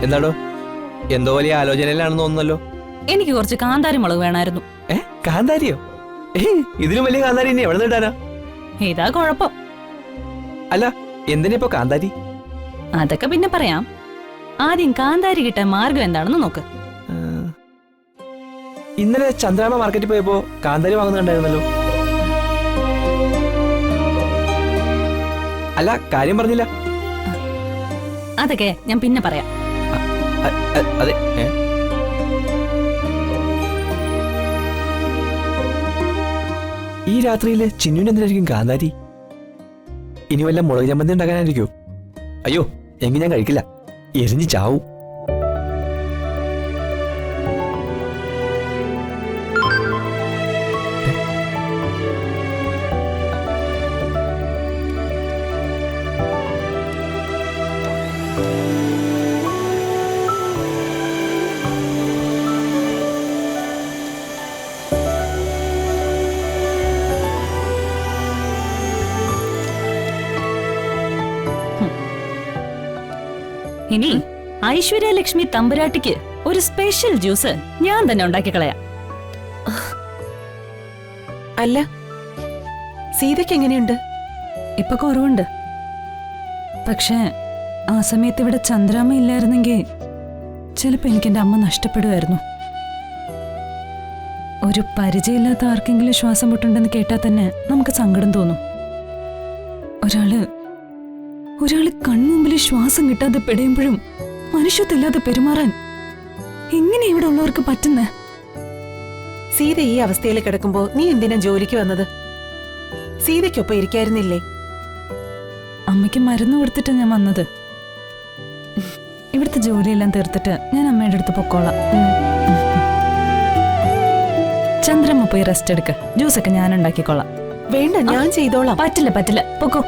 എന്താടോ എന്തോ വലിയ ആലോചനയിലാണെന്ന് തോന്നുന്നല്ലോ. എനിക്ക് കുറച്ച് കാന്താരി മുളക് വേണമായിരുന്നു. കാന്താരിയോ? ഇതിലും വലിയ കാന്താരി ഇനി എവിടെ നിട്ടാനാ? ഇതാ കുഴപ്പം. അല്ല എന്തിനിപ്പോ കാന്താരി? അതൊക്കെ പിന്നെ പറയാം. ആദ്യം കാന്താരി കിട്ടാൻ മാർഗം എന്താണെന്ന് നോക്ക്. ഇന്നലെ ചന്ദ്രാമ മാർക്കറ്റിൽ പോയപ്പോ കാന്താരി വാങ്ങുന്നുണ്ടായിരുന്നല്ലോ. അല്ല കാര്യം പറഞ്ഞില്ല. അതൊക്കെ ഞാൻ പിന്നെ പറയാം. അതെ. ഈ രാത്രിയില് ചിന്നുവിന് എന്തിനായിരിക്കും കാന്താരി? ഇനി വല്ല മുളക് ചമ്മന്തി ഉണ്ടാക്കാനായിരിക്കോ? അയ്യോ എങ്കിൽ ഞാൻ കഴിക്കില്ല, എരിഞ്ഞു ചാവും. ഇനി ഐശ്വര്യലക്ഷ്മി തമ്പുരാട്ടിക്ക് ഒരു സ്പെഷ്യൽ ജ്യൂസ് ഞാൻ തന്നെ ഉണ്ടാക്കി കളയാം. അല്ല സീതയ്ക്ക് എങ്ങനെയുണ്ട്? ഇപ്പൊ കുറവുണ്ട്. പക്ഷേ ആ സമയത്ത് ഇവിടെ ചന്ദ്രാമ്മ ഇല്ലായിരുന്നെങ്കിൽ ചിലപ്പോ എനിക്ക് എന്റെ അമ്മ നഷ്ടപ്പെടുമായിരുന്നു. ഒരു പരിചയമില്ലാത്ത ആർക്കെങ്കിലും ശ്വാസം മുട്ടുണ്ടെന്ന് കേട്ടാൽ തന്നെ നമുക്ക് സങ്കടം തോന്നും. ഒരാള് കൺമുമ്പിൽ ശ്വാസം കിട്ടാതെ പെടയുമ്പോഴും മനുഷ്യത്തില്ലാതെ പെരുമാറാൻ എങ്ങനെ ഇവിടെ ഉള്ളവർക്ക് പറ്റുന്നേ? സീത ഈ അവസ്ഥയിൽ കിടക്കുമ്പോ നീ എന്തിനാ ജോലിക്ക് വന്നത്? സീതയ്ക്കൊപ്പം ഇരിക്കായിരുന്നില്ലേ? അമ്മയ്ക്ക് മരുന്ന് കൊടുത്തിട്ട് ഞാൻ വന്നത്. ഇവിടുത്തെ ജോലിയെല്ലാം തീർത്തിട്ട് ഞാൻ അമ്മയുടെ അടുത്ത് പൊക്കോളാം. ചന്ദ്രമ്മ പോയി റെസ്റ്റ് എടുക്ക. ജ്യൂസൊക്കെ ഞാൻ ഉണ്ടാക്കിക്കോളാം. വേണ്ട, ഞാൻ ചെയ്തോളാം. പറ്റില്ല പൊക്കോ.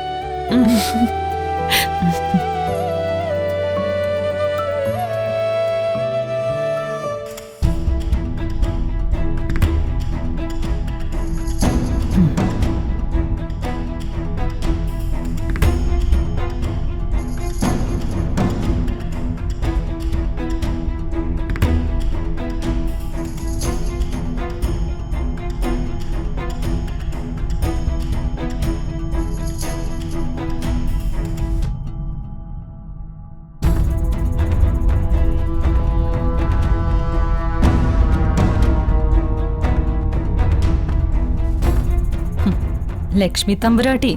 ലക്ഷ്മി തമ്പുരാട്ടി,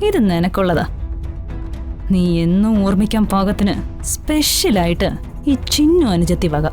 ഇത് നിനക്കുള്ളതാ. നീ എന്നും ഓർമ്മിക്കാൻ പാകത്തിന് സ്പെഷ്യലായിട്ട് ഈ ചിന്നു അനുജത്തി വക.